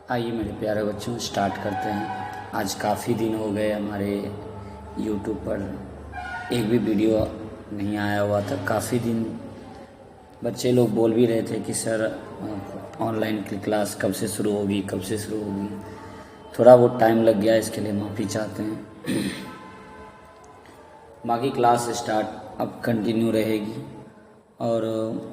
आइए मेरे प्यारे बच्चों स्टार्ट करते हैं। आज काफ़ी दिन हो गए हमारे यूट्यूब पर एक भी वीडियो नहीं आया हुआ था। काफ़ी दिन बच्चे लोग बोल भी रहे थे कि सर ऑनलाइन क्लास कब से शुरू होगी, कब से शुरू होगी। थोड़ा वो टाइम लग गया, इसके लिए माफ़ी चाहते हैं। बाकी क्लास स्टार्ट अब कंटिन्यू रहेगी। और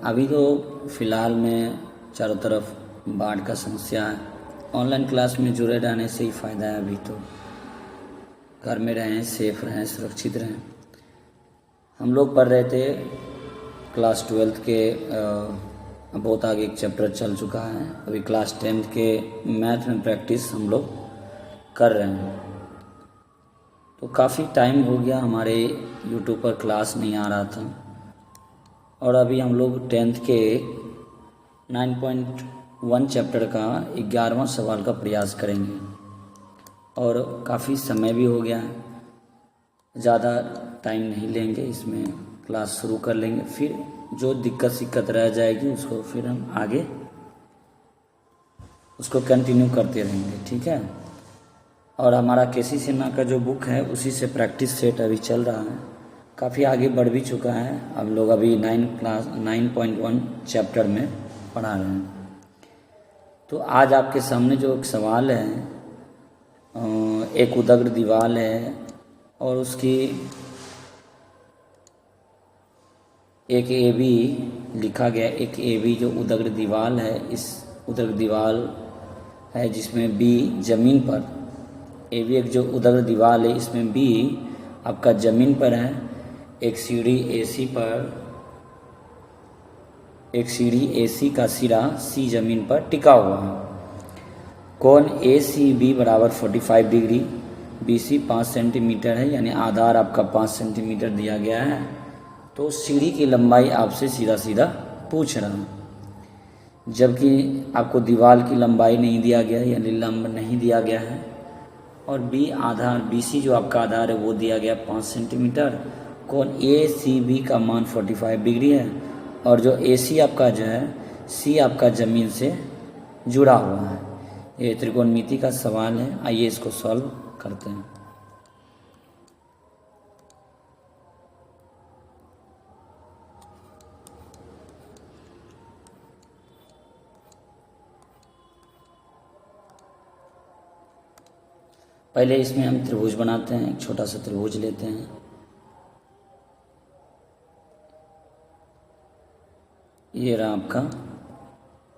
अभी तो फ़िलहाल में चारों तरफ बाढ़ का समस्या है। ऑनलाइन क्लास में जुड़े रहने से ही फ़ायदा है। अभी तो घर में रहें, सेफ रहें, सुरक्षित रहें। हम लोग पढ़ रहे थे क्लास 12th के बहुत आगे एक चैप्टर चल चुका है। अभी क्लास 10th के मैथ में प्रैक्टिस हम लोग कर रहे हैं। तो काफ़ी टाइम हो गया हमारे यूट्यूब पर क्लास नहीं आ रहा था। और अभी हम लोग 10th के 9.1 चैप्टर का 11वां सवाल का प्रयास करेंगे। और काफ़ी समय भी हो गया है, ज़्यादा टाइम नहीं लेंगे, इसमें क्लास शुरू कर लेंगे। फिर जो दिक्कत रह जाएगी उसको फिर हम आगे उसको कंटिन्यू करते रहेंगे, ठीक है। और हमारा केसी सिन्हा का जो बुक है उसी से प्रैक्टिस सेट अभी चल रहा है। काफ़ी आगे बढ़ भी चुका है। हम लोग अभी 9.1 चैप्टर में पढ़ा रहे हैं। तो आज आपके सामने जो एक सवाल है, एक उदग्र दीवार है और उसकी एक AB लिखा गया। एक AB जो उदग्र दीवार है, इस उदग्र दीवार है जिसमें B जमीन पर, AB एक जो उदग्र दीवार है इसमें B आपका ज़मीन पर है। एक सीढ़ी AC का सिरा C जमीन पर टिका हुआ है। कोण ACB बराबर 45 डिग्री, BC 5 सेंटीमीटर है, यानी आधार आपका 5 सेंटीमीटर दिया गया है। तो सीढ़ी की लंबाई आपसे सीधा पूछ रहा है, जबकि आपको दीवार की लंबाई नहीं दिया गया है, यानी लंब नहीं दिया गया है। और B आधार BC जो आपका आधार है वो दिया गया 5 सेंटीमीटर। कोण ACB का मान 45 डिग्री है। और जो AC आपका जो है C आपका ज़मीन से जुड़ा हुआ है। ये त्रिकोणमिति का सवाल है। आइए इसको सॉल्व करते हैं। पहले इसमें हम त्रिभुज बनाते हैं। एक छोटा सा त्रिभुज लेते हैं। ये रहा आपका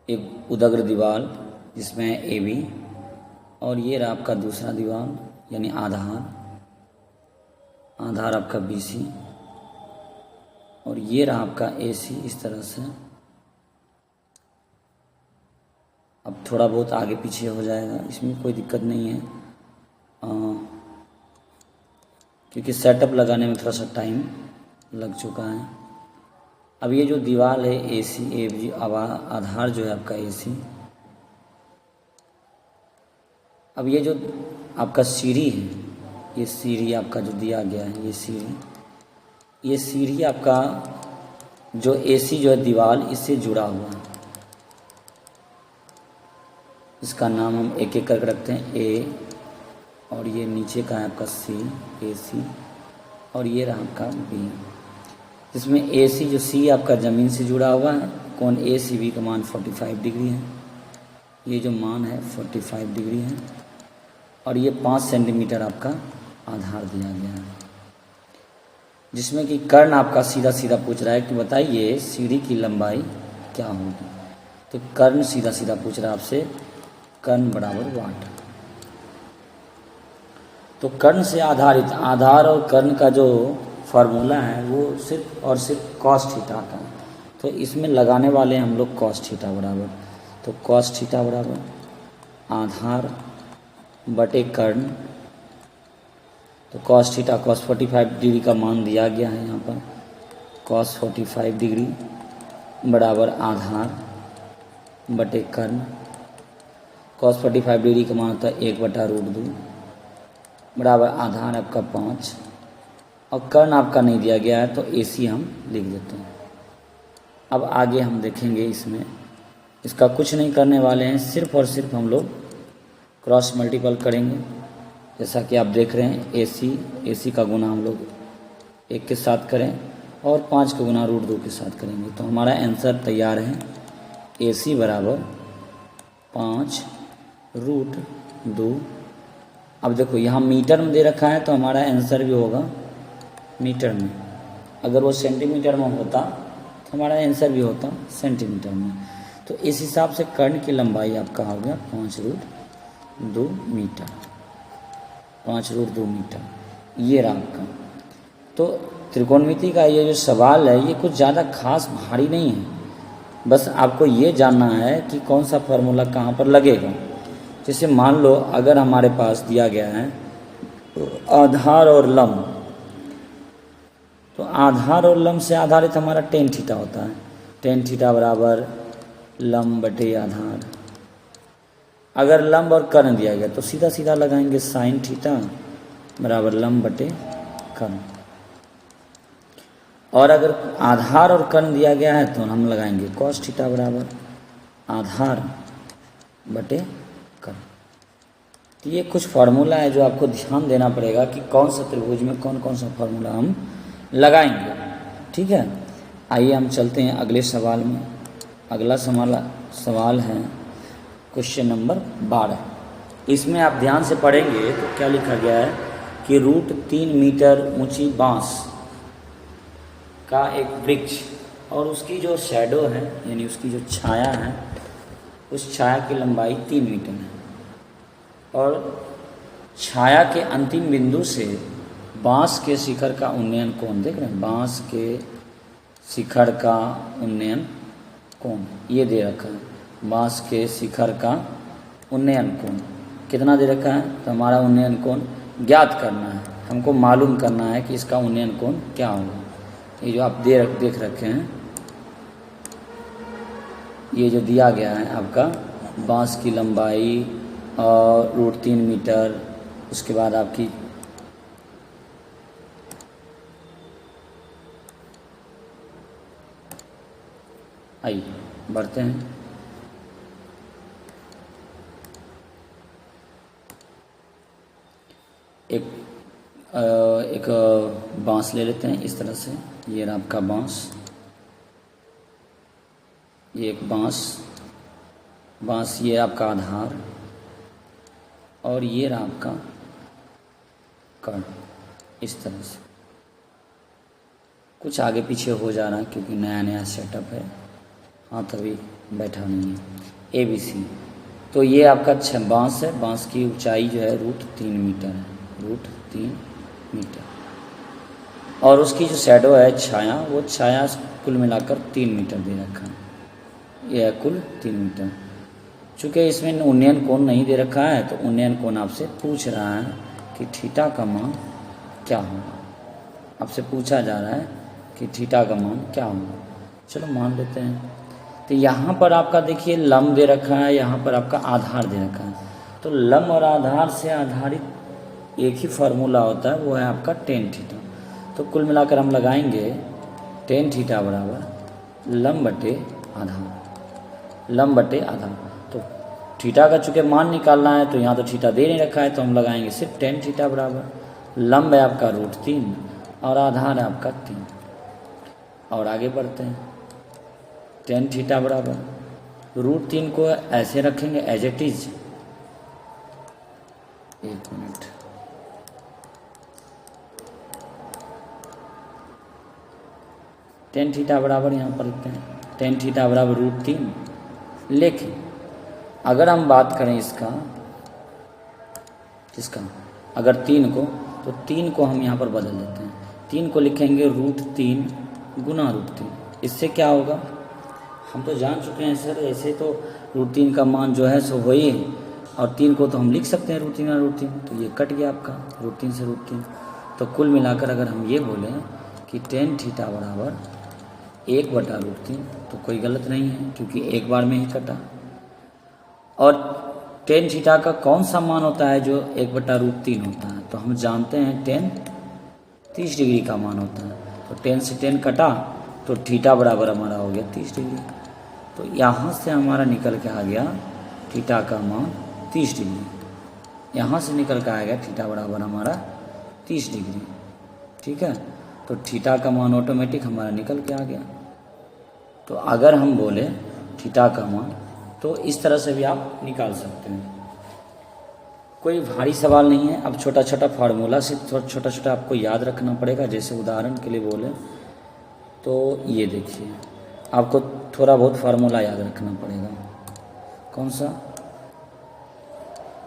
एक उदग्र दीवार जिसमें AB, और ये रहा आपका दूसरा दीवार यानी आधार आपका BC, और ये रहा आपका AC। इस तरह से अब थोड़ा बहुत आगे पीछे हो जाएगा, इसमें कोई दिक्कत नहीं है, क्योंकि सेटअप लगाने में थोड़ा सा टाइम लग चुका है। अब ये जो दीवार है AB, आधार जो है आपका AC। अब ये जो आपका सीढ़ी है, ये सीढ़ी आपका जो दिया गया है, ये सीढ़ी आपका जो AC जो है दीवार इससे जुड़ा हुआ है। इसका नाम हम एक एक करके रखते हैं A, और ये नीचे का है आपका AC, और ये रहा आपका B, जिसमें AC जो C आपका ज़मीन से जुड़ा हुआ है। कोण ACB का मान 45 डिग्री है। ये जो मान है 45 डिग्री है। और ये 5 सेंटीमीटर आपका आधार दिया गया है, जिसमें कि कर्ण आपका सीधा पूछ रहा है कि बताइए सीढ़ी की लंबाई क्या होगी। तो कर्ण सीधा पूछ रहा है आपसे, कर्ण बराबर वाट। तो कर्ण से आधारित आधार और कर्ण का जो फार्मूला है वो सिर्फ और सिर्फ cos थीटा का है। तो इसमें लगाने वाले हम लोग cos थीटा बराबर, तो cos थीटा बराबर आधार बटे कर्ण। तो cos थीटा cos 45 डिग्री का मान दिया गया है यहाँ पर, cos 45 डिग्री बराबर आधार बटे कर्ण। cos 45 डिग्री का मान होता है 1/√2 बराबर आधार आपका 5, और कर्ण आपका नहीं दिया गया है तो AC हम लिख देते हैं। अब आगे हम देखेंगे, इसमें इसका कुछ नहीं करने वाले हैं, सिर्फ और सिर्फ हम लोग क्रॉस मल्टीपल करेंगे, जैसा कि आप देख रहे हैं AC का गुना हम लोग 1 के साथ करें और 5 का गुना √2 के साथ करेंगे, तो हमारा आंसर तैयार है। AC बराबर 5 √2। अब देखो यहाँ मीटर में दे रखा है तो हमारा आंसर भी होगा मीटर में। अगर वो सेंटीमीटर में होता तो हमारा आंसर भी होता सेंटीमीटर में। तो इस हिसाब से कर्ण की लंबाई आपका हो गया 5√2 मीटर। 5√2 मीटर ये रहा आपका। तो त्रिकोणमिति का ये जो सवाल है ये कुछ ज़्यादा खास भारी नहीं है, बस आपको ये जानना है कि कौन सा फार्मूला कहाँ पर लगेगा। जैसे मान लो अगर हमारे पास दिया गया है आधार और लंब, तो आधार और लंब से आधारित हमारा टेन थीटा होता है। टेन थीटा बराबर लंब बटे आधार। अगर लंब और कर्ण दिया गया तो सीधा सीधा लगाएंगे साइन थीटा बराबर लंब बटे कर्ण। और अगर आधार और कर्ण दिया गया है तो हम लगाएंगे कॉस थीटा बराबर आधार बटे कर्ण। तो ये कुछ फार्मूला है जो आपको ध्यान देना पड़ेगा कि कौन सा त्रिभुज में कौन कौन सा फार्मूला हम लगाएंगे। ठीक है, आइए हम चलते हैं अगले सवाल में। अगला सवाल है क्वेश्चन नंबर 12। इसमें आप ध्यान से पढ़ेंगे तो क्या लिखा गया है कि √3 मीटर ऊंची बांस का एक वृक्ष और उसकी जो शैडो है यानी उसकी जो छाया है उस छाया की लंबाई 3 मीटर है और छाया के अंतिम बिंदु से बांस के शिखर का उन्नयन कोण, देख रहे हैं बांस के शिखर का उन्नयन कोण ये दे रखा है। बांस के शिखर का उन्नयन कोण कितना दे रखा है, तो हमारा उन्नयन कोण ज्ञात करना है, हमको मालूम करना है कि इसका उन्नयन कोण क्या होगा। ये जो आप देख रखे हैं ये जो दिया गया है आपका बांस की लंबाई और √3 मीटर, उसके बाद आपकी आइए बढ़ते हैं। एक बांस ले लेते हैं इस तरह से, ये रहा आपका बांस, ये एक बांस ये आपका आधार और ये रहा आपका कर्ण। इस तरह से कुछ आगे पीछे हो जा रहा है क्योंकि नया सेटअप है, हाथ अभी बैठा नहीं है। ABC तो ये आपका बांस है, बांस की ऊंचाई जो है √3 मीटर है, √3 मीटर और उसकी जो शैडो है छाया, वो छाया कुल मिलाकर 3 मीटर दे रखा है, यह कुल 3 मीटर। चूँकि इसमें उन्नयन कोण नहीं दे रखा है तो उन्नयन कोण आपसे पूछ रहा है कि थीटा का मान क्या होगा। आपसे पूछा जा रहा है कि थीटा का मान क्या होगा। चलो मान लेते हैं। तो यहाँ पर आपका देखिए लंब दे रखा है, यहाँ पर आपका आधार दे रखा है। तो लंब और आधार से आधारित एक ही फार्मूला होता है, वो है आपका टेन थीटा। तो कुल मिलाकर हम लगाएंगे टेन थीटा बराबर लंब बटे आधार, लंब बटे आधार। तो थीटा का चूँकि मान निकालना है तो यहाँ तो थीटा दे नहीं रखा है तो हम लगाएंगे सिर्फ टेन थीटा बराबर लंब है आपका √3 और आधार है आपका 3। और आगे बढ़ते हैं। टेन थीटा बराबर √3 को ऐसे रखेंगे एज इट इज, एक मिनट, टेन थीटा बराबर यहाँ पर लिखते हैं टेन थीटा बराबर √3। लेकिन अगर हम बात करें इसका अगर 3 को, तो 3 को हम यहाँ पर बदल देते हैं, 3 को लिखेंगे √3 गुना √3। इससे क्या होगा, हम तो जान चुके हैं सर, ऐसे तो √3 का मान जो है सो वही है और 3 को तो हम लिख सकते हैं √3 और √3, तो ये कट गया आपका √3 से √3। तो कुल मिलाकर अगर हम ये बोलें कि टेन थीटा बराबर 1/√3 तो कोई गलत नहीं है क्योंकि एक बार में ही कटा। और टेन थीटा का कौन सा मान होता है जो 1/√3 होता है, तो हम जानते हैं टेन 30 डिग्री का मान होता है। तो 10 से 10 कटा तो थीटा बराबर हमारा हो गया 30 डिग्री। तो यहाँ से हमारा निकल के आ गया थीटा का मान 30 डिग्री। यहाँ से निकल कर आएगा थीटा बराबर हमारा 30 डिग्री। ठीक है, तो थीटा का मान ऑटोमेटिक हमारा निकल के आ गया। तो अगर हम बोले थीटा का मान तो इस तरह से भी आप निकाल सकते हैं, कोई भारी सवाल नहीं है। अब छोटा छोटा फार्मूला से छोटा छोटा आपको याद रखना पड़ेगा। जैसे उदाहरण के लिए बोले तो ये देखिए, आपको थोड़ा बहुत फार्मूला याद रखना पड़ेगा। कौन सा?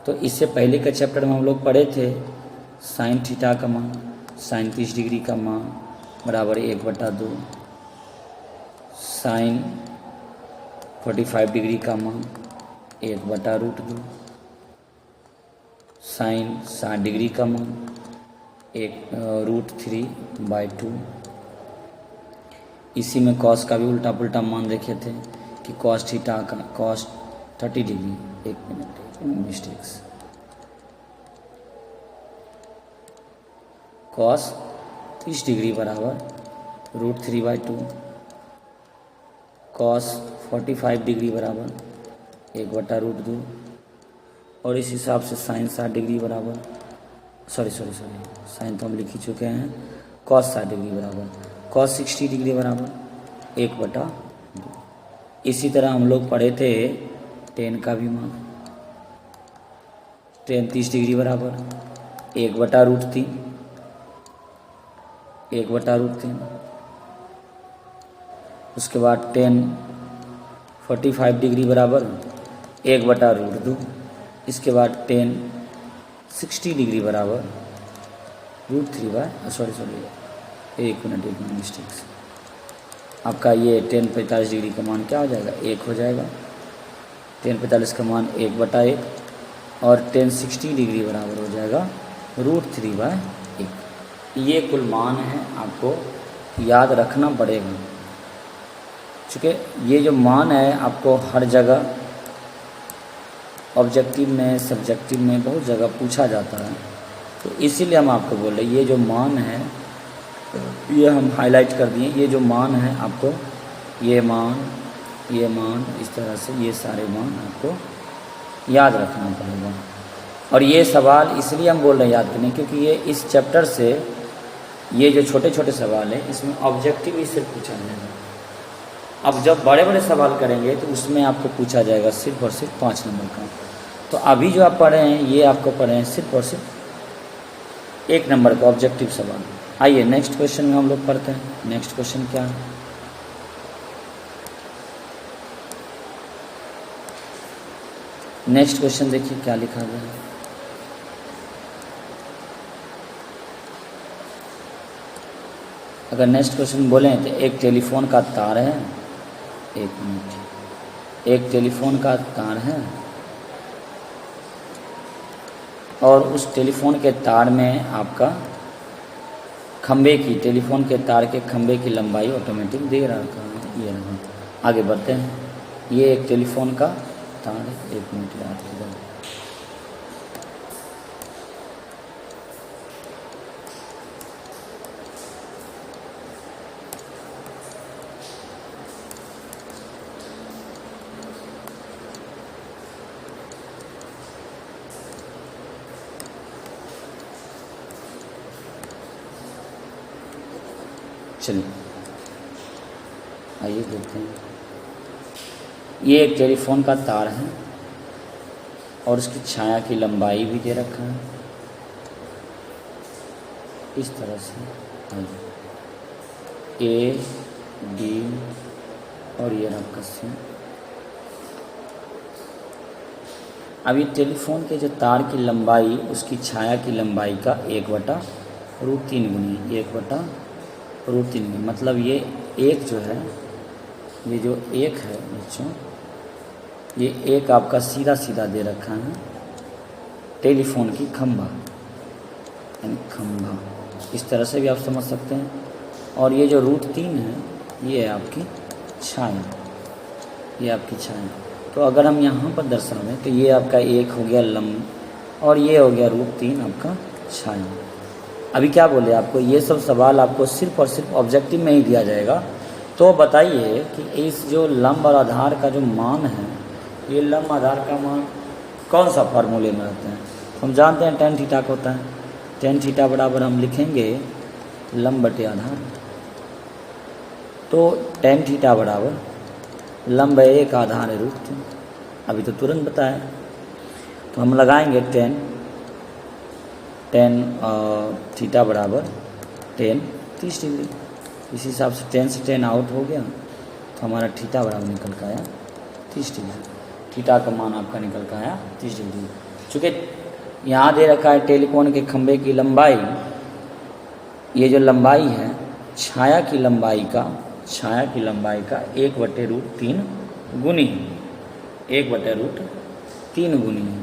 तो इससे पहले के चैप्टर में हम लोग पढ़े थे साइन थीटा का मान, साइन 30 डिग्री का मान बराबर 1/2, साइन 45 डिग्री का मान 1/√2, साइन 60 डिग्री का मान 1√3/2। इसी में कॉस का भी उल्टा पुल्टा मान देखे थे कि कॉस थीटा का कॉस 30 डिग्री, एक मिनट मिस्टेक्स, कॉस 30 डिग्री बराबर √3/2, कॉस 45 डिग्री बराबर 1/√2, और इस हिसाब से साइन 60 डिग्री बराबर सॉरी साइन तो हम लिख ही चुके हैं, कॉस 60 डिग्री बराबर कॉस 60 डिग्री बराबर 1/2। इसी तरह हम लोग पढ़े थे टेन का भी मान, टेन 30 डिग्री बराबर 1/√3, 1/√3। उसके बाद टेन 45 डिग्री बराबर 1/√2। इसके बाद टेन 60 डिग्री बराबर √3 एक मिनट मिस्टेक्स, आपका ये टेन 45 डिग्री का मान क्या हो जाएगा? 1 हो जाएगा। टेन 45 का मान 1/1 और टेन 60 डिग्री बराबर हो जाएगा √3/1। ये कुल मान है, आपको याद रखना पड़ेगा, चूँकि ये जो मान है आपको हर जगह ऑब्जेक्टिव में सब्जेक्टिव में बहुत जगह पूछा जाता है। तो इसीलिए हम आपको बोल रहे हैं ये जो मान है ये हम हाईलाइट कर दिए। ये जो मान है आपको ये मान इस तरह से ये सारे मान आपको याद रखना पड़ेगा। और ये सवाल इसलिए हम बोल रहे हैं याद करने, क्योंकि ये इस चैप्टर से ये जो छोटे छोटे सवाल है इसमें ऑब्जेक्टिव ही सिर्फ पूछा जाएगा। अब जब बड़े बड़े सवाल करेंगे तो उसमें आपको पूछा जाएगा सिर्फ और सिर्फ 5 नंबर का। तो अभी जो आप पढ़े हैं ये आपको पढ़े हैं सिर्फ और सिर्फ 1 नंबर का ऑब्जेक्टिव सवाल। आइए नेक्स्ट क्वेश्चन में हम लोग पढ़ते हैं। नेक्स्ट क्वेश्चन क्या है? नेक्स्ट क्वेश्चन देखिए क्या लिखा गया है। अगर नेक्स्ट क्वेश्चन बोलें तो एक टेलीफोन का तार है, एक मिनट, एक टेलीफोन का तार है और उस टेलीफोन के तार में आपका खंबे की, टेलीफोन के तार के खंबे की लंबाई ऑटोमेटिक दे रहा है। ये रहा, आगे बढ़ते हैं। ये एक टेलीफोन का तार है, एक मिनट याद कीजिए। चलिए आइए देखते हैं। ये एक टेलीफोन का तार है और उसकी छाया की लंबाई भी दे रखा है इस तरह से, ए डी और ये रखा सी। अब ये टेलीफोन के जो तार की लंबाई उसकी छाया की लंबाई का 1/√3 गुनी 1/√3, मतलब ये एक जो है, ये जो एक है बच्चों, ये एक आपका सीधा सीधा दे रखा है टेलीफोन की खंभा, यानी खंभा, इस तरह से भी आप समझ सकते हैं। और ये जो √3 है ये है आपकी छाया, ये आपकी छाया। तो अगर हम यहाँ पर दर्शावें तो ये आपका एक हो गया लंब और ये हो गया √3 आपका छाया। अभी क्या बोले आपको, ये सब सवाल आपको सिर्फ और सिर्फ ऑब्जेक्टिव में ही दिया जाएगा। तो बताइए कि इस जो लंब और आधार का जो मान है, ये लंब आधार का मान कौन सा फार्मूले में रहते हैं? हम जानते हैं टेन थीटा का होता है, टेन थीटा बराबर हम लिखेंगे लंब बटे आधार। तो टेन थीटा बराबर लंब है एक, आधार है √3। अभी तो तुरंत बताया, तो हम लगाएंगे टेन थीटा बराबर टेन 30 डिग्री। इस हिसाब से 10 से 10 आउट हो गया, तो हमारा थीटा बराबर निकल कर आया 30 डिग्री। थीटा का मान आपका निकल कर आया 30 डिग्री। चूँकि यहाँ दे रखा है टेलीफोन के खंभे की लंबाई, ये जो लंबाई है छाया की लंबाई का 1/√3 गुनी, 1/√3 गुनी है।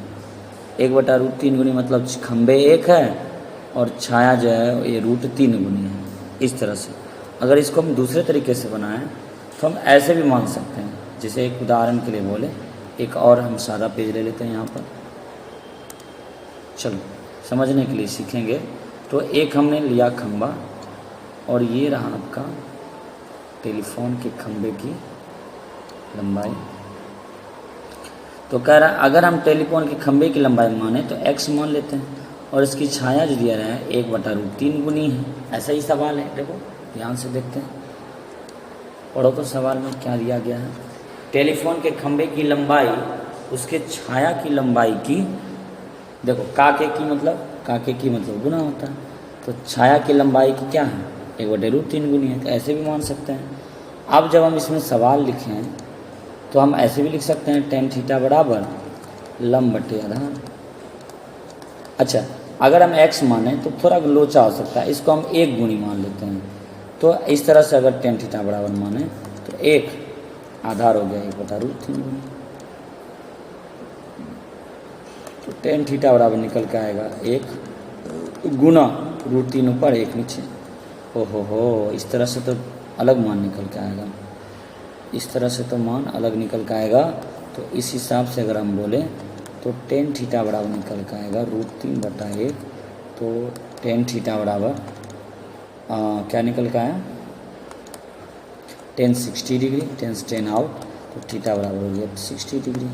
1/√3 गुनी मतलब खंभे एक है और छाया जो है ये √3 गुनी है। इस तरह से अगर इसको हम दूसरे तरीके से बनाएं तो हम ऐसे भी मान सकते हैं। जैसे एक उदाहरण के लिए बोले, एक और हम सादा पेज ले लेते हैं यहाँ पर, चलो समझने के लिए सीखेंगे। तो एक हमने लिया खंभा और ये रहा आपका टेलीफोन के खंभे की लंबाई। तो कह रहा है अगर हम टेलीफोन के खंभे की लंबाई माने तो x मान लेते हैं, और इसकी छाया जो दिया रहा है 1/√3 गुनी है। ऐसा ही सवाल है, देखो ध्यान से देखते हैं, पढ़ो तो सवाल में क्या दिया गया है। टेलीफोन के खंभे की लंबाई उसके छाया की लंबाई की, देखो काके की मतलब गुना होता है, तो छाया की लंबाई की क्या है 1/√3 गुनी है। तो ऐसे भी मान सकते हैं। अब जब हम इसमें सवाल लिखें तो हम ऐसे भी लिख सकते हैं टेन थीटा बराबर लंब बटे आधार। अच्छा, अगर हम x माने तो थोड़ा लोचा हो सकता है, इसको हम 1 गुनी मान लेते हैं। तो इस तरह से अगर टेन थीटा बराबर माने तो 1 आधार हो गया 1/√3 गुनी। तो टेन थीटा बराबर निकल के आएगा 1 गुना √3 ऊपर 1 नीचे। हो, इस तरह से तो अलग मान निकल के आएगा, इस तरह से तो मान अलग निकल के आएगा। तो इस हिसाब से अगर हम बोले तो टेन थीटा बराबर निकल के आएगा √3/1। तो टेन थीटा बराबर क्या निकल के आया 10 60 डिग्री, 10 से 10 आउट, तो थीटा बराबर हो गया 60 डिग्री।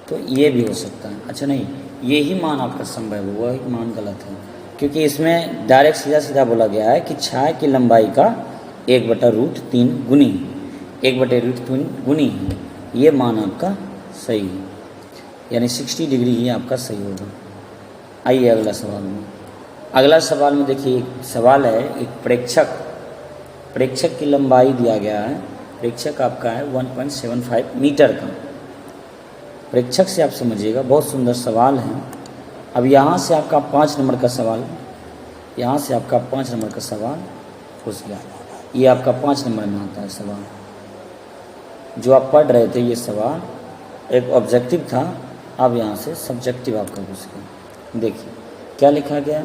तो ये भी हो सकता है। अच्छा नहीं, ये ही मान आपका संभव है, वही मान गलत है, क्योंकि इसमें डायरेक्ट सीधा बोला गया है कि छाया की लंबाई का 1/√3 गुनी, 1/√3 गुनी है। ये मान आपका सही है, यानी 60 डिग्री ही आपका सही होगा। आइए अगला सवाल में। अगला सवाल में देखिए, एक सवाल है, एक प्रेक्षक की लंबाई दिया गया है। प्रेक्षक आपका है 1.75 मीटर का। प्रेक्षक से आप समझिएगा, बहुत सुंदर सवाल है। अब यहाँ से आपका 5 नंबर का सवाल, यहाँ से आपका 5 नंबर का सवाल घुस गया। ये आपका 5 नंबर में आता है सवाल, जो आप पढ़ रहे थे। ये सवाल एक ऑब्जेक्टिव था, अब यहाँ से सब्जेक्टिव आपका घुस गया। देखिए क्या लिखा गया,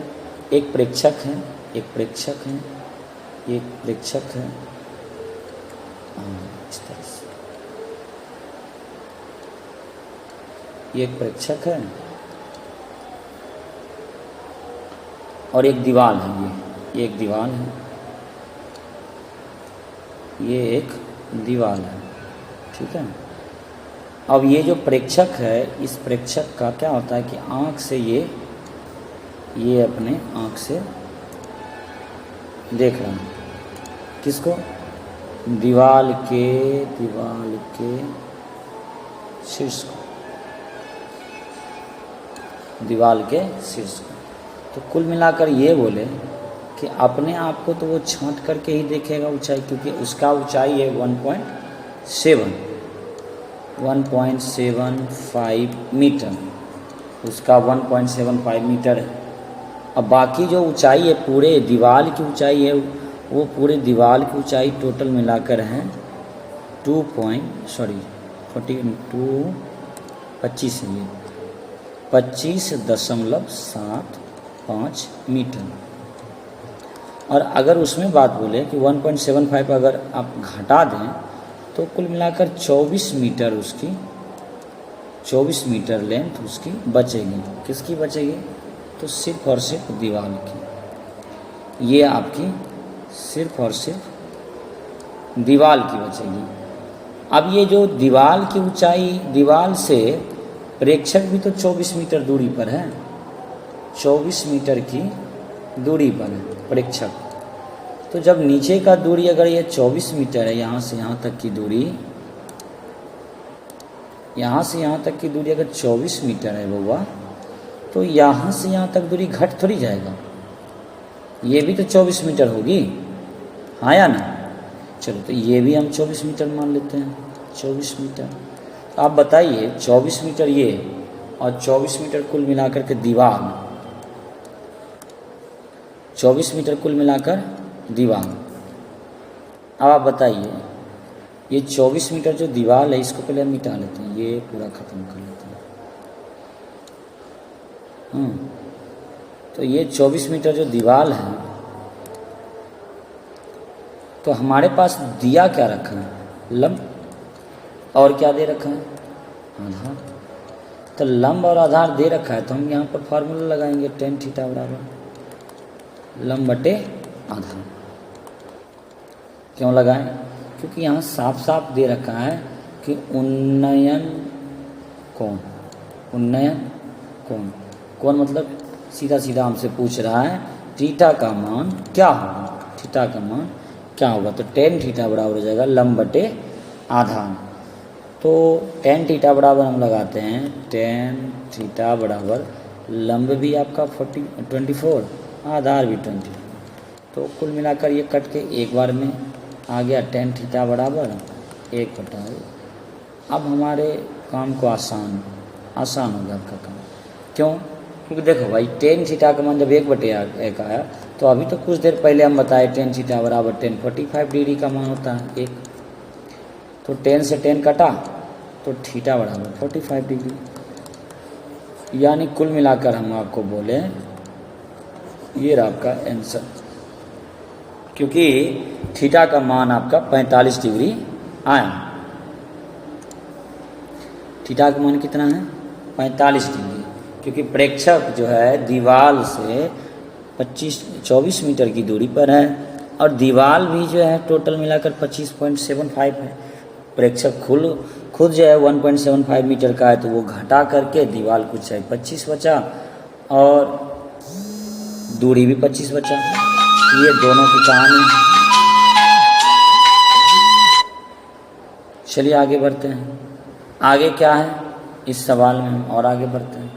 एक प्रेक्षक है, एक प्रेक्षक है, एक प्रेक्षक है, इस तरह से ये एक प्रेक्षक है और एक दीवार है। ये एक दीवार है, ये एक दीवार है, ठीक है। अब ये जो प्रेक्षक है, इस प्रेक्षक का क्या होता है कि आँख से ये अपने आँख से देख रहा है किसको, दीवार के शीर्ष को, दीवार के शीर्ष को। तो कुल मिलाकर ये बोले कि अपने आप को तो वो छांट करके ही देखेगा ऊंचाई, क्योंकि उसका ऊंचाई है 1.75 मीटर, उसका 1.75 मीटर है। अब बाकी जो ऊंचाई है पूरे दीवार की ऊंचाई है, वो पूरे दीवार की ऊंचाई टोटल मिलाकर है 25.75 मीटर। और अगर उसमें बात बोले कि 1.75 अगर आप घटा दें तो कुल मिलाकर 24 मीटर उसकी, 24 मीटर लेंथ उसकी बचेगी। किसकी बचेगी, तो सिर्फ और सिर्फ दीवार की। ये आपकी सिर्फ और सिर्फ दीवार की बचेगी। अब ये जो दीवार की ऊंचाई, दीवार से प्रेक्षक भी तो 24 मीटर दूरी पर है, 24 मीटर की दूरी पर है प्रेक्षक। तो जब नीचे का दूरी अगर ये 24 मीटर है, यहाँ से यहाँ तक की दूरी, यहाँ से यहाँ तक की दूरी अगर 24 मीटर है बउआ, तो यहाँ से यहाँ तक दूरी घट थोड़ी जाएगा, ये भी तो 24 मीटर होगी, हाँ या ना। चलो तो ये भी हम 24 मीटर मान लेते हैं, 24 मीटर। तो आप बताइए 24 मीटर ये और 24 मीटर कुल मिलाकर के दीवार, 24 मीटर कुल मिलाकर दीवार। अब आप बताइए ये 24 मीटर जो दीवार है इसको पहले हम मिटा लेते हैं, ये पूरा ख़त्म कर लेते हैं। तो ये 24 मीटर जो दीवार है, तो हमारे पास दिया क्या रखा है, लंब, और क्या दे रखा है, आधार। तो लंब और आधार दे रखा है, तो हम यहाँ पर फार्मूला लगाएंगे tan थीटा बराबर लंब बटे आधार। क्यों लगाएं, क्योंकि यहाँ साफ साफ दे रखा है कि उन्नयन कोण, उन्नयन कोण, कोण मतलब सीधा सीधा हमसे पूछ रहा है थीटा का मान क्या होगा, थीटा का मान क्या होगा। तो tan थीटा बराबर हो जाएगा लंब बटे आधार। तो tan थीटा बराबर हम लगाते हैं tan थीटा बराबर लंब भी आपका 24, आधार भी 24। तो कुल मिलाकर ये कट के एक बार में आ गया tan थीटा बराबर 1/। अब हमारे काम को आसान हो गया आपका काम। क्यों, क्योंकि देखो भाई tan थीटा का मान जब 1/1 आया, तो अभी तो कुछ देर पहले हम बताए tan थीटा बराबर tan 45 डिग्री का मान होता है 1। तो tan से tan कटा तो थीटा बराबर 45 डिग्री। यानी कुल मिलाकर हम आपको बोले ये रहा आपका आंसर, क्योंकि थीटा का मान आपका 45 डिग्री आया। थीटा का मान कितना है, 45 डिग्री, क्योंकि प्रेक्षक जो है दीवार से 24 मीटर की दूरी पर है, और दीवार भी जो है टोटल मिलाकर 25.75 है। प्रेक्षक खुद जो है 1.75 मीटर का है, तो वो घटा करके दीवार कुछ है 25 बचा और दूरी भी 25 बचा। ये दोनों की कहानी। चलिए आगे बढ़ते हैं, आगे क्या है इस सवाल में हम और आगे बढ़ते हैं।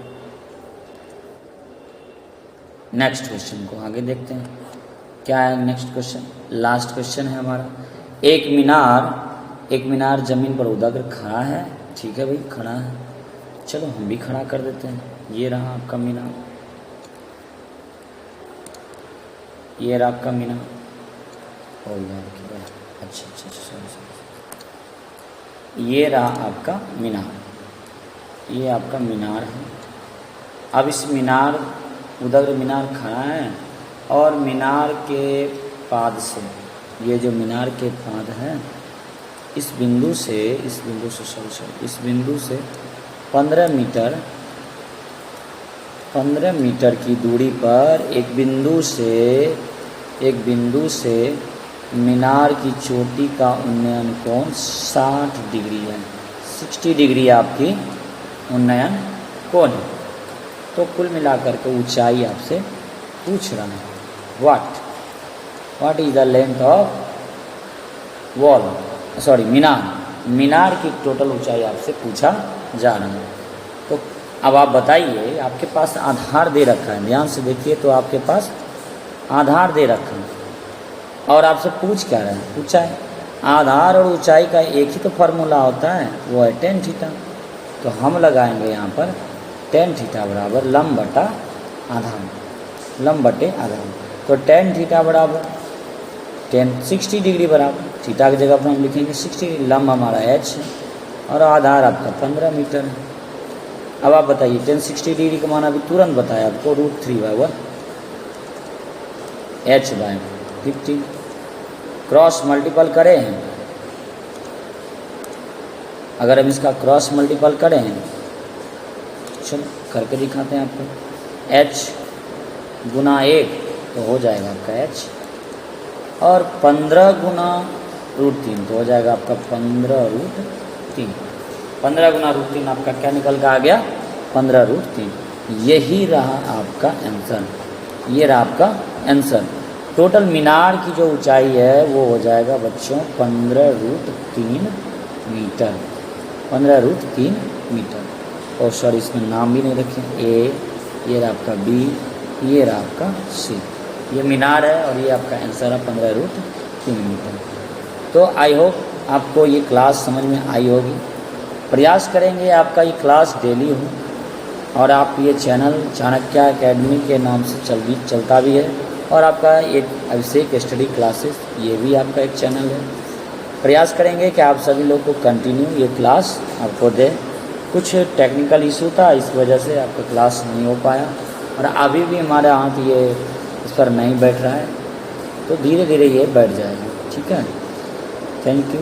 नेक्स्ट क्वेश्चन को आगे देखते हैं, क्या है नेक्स्ट क्वेश्चन, लास्ट क्वेश्चन है हमारा। एक मीनार जमीन पर उदागर खड़ा है, ठीक है भाई खड़ा है, चलो हम भी खड़ा कर देते हैं। ये रहा आपका मीनार, ये रहा आपका मीनार, हो गया अच्छा, ये रहा आपका मीनार, ये आपका मीनार है। अब इस मीनार उधर मीनार खड़ा है, और मीनार के पाद से, ये जो मीनार के पाद है, इस बिंदु से 15 मीटर की दूरी पर एक बिंदु से मीनार की चोटी का उन्नयन कोण 60 डिग्री है, 60 डिग्री आपकी उन्नयन कोण है। तो कुल मिलाकर के ऊंचाई आपसे पूछ रहा है, what is the length of wall, sorry मीनार की टोटल ऊंचाई आपसे पूछा जा रहा है। तो अब आप बताइए, आपके पास आधार दे रखा है, ध्यान से देखिए, तो आपके पास आधार दे रखा है और आपसे पूछ क्या रहा है, ऊंचाई। आधार और ऊंचाई का एक ही तो फार्मूला होता है, वो है tan थीटा। तो हम लगाएंगे यहाँ पर tan थीटा बराबर लंब बटा आधार, लंब बटे आधार। तो tan थीटा बराबर tan 60 डिग्री बराबर, थीटा की जगह पर हम लिखेंगे 60 डिग्री, लंब हमारा h है और आधार आपका 15 मीटर है। अब आप बताइए tan 60 डिग्री का मान अभी तुरंत बताया आपको, √3/1 h/15 क्रॉस मल्टीपल करें हैं, अगर हम इसका क्रॉस मल्टीपल करें हैं, चलो करके दिखाते हैं आपको, h गुना 1 तो हो जाएगा आपका h, और 15 गुना √3 तो हो जाएगा आपका 15 गुना √3 आपका क्या निकल कर आ गया, 15 √3। यही रहा आपका आंसर, ये रहा आपका आंसर। टोटल मीनार की जो ऊंचाई है वो हो जाएगा बच्चों 15√3 मीटर, 15√3 मीटर। और सॉरी इसमें नाम भी नहीं रखें, ए, ये रहा आपका बी, ये रहा आपका सी। ये मीनार है और ये आपका आंसर है 15√3 मीटर। तो आई होप आपको ये क्लास समझ में आई होगी। प्रयास करेंगे आपका ये क्लास डेली हो, और आप ये चैनल चाणक्य एकेडमी के नाम से चलता भी है, और आपका एक अभिषेक स्टडी क्लासेस ये भी आपका एक चैनल है। प्रयास करेंगे कि आप सभी लोग को कंटिन्यू ये क्लास आपको दे। कुछ टेक्निकल इशू था, इस वजह से आपका क्लास नहीं हो पाया, और अभी भी हमारा हाथ ये इस पर नहीं बैठ रहा है, तो धीरे धीरे ये बैठ जाएगा। ठीक है, थैंक यू।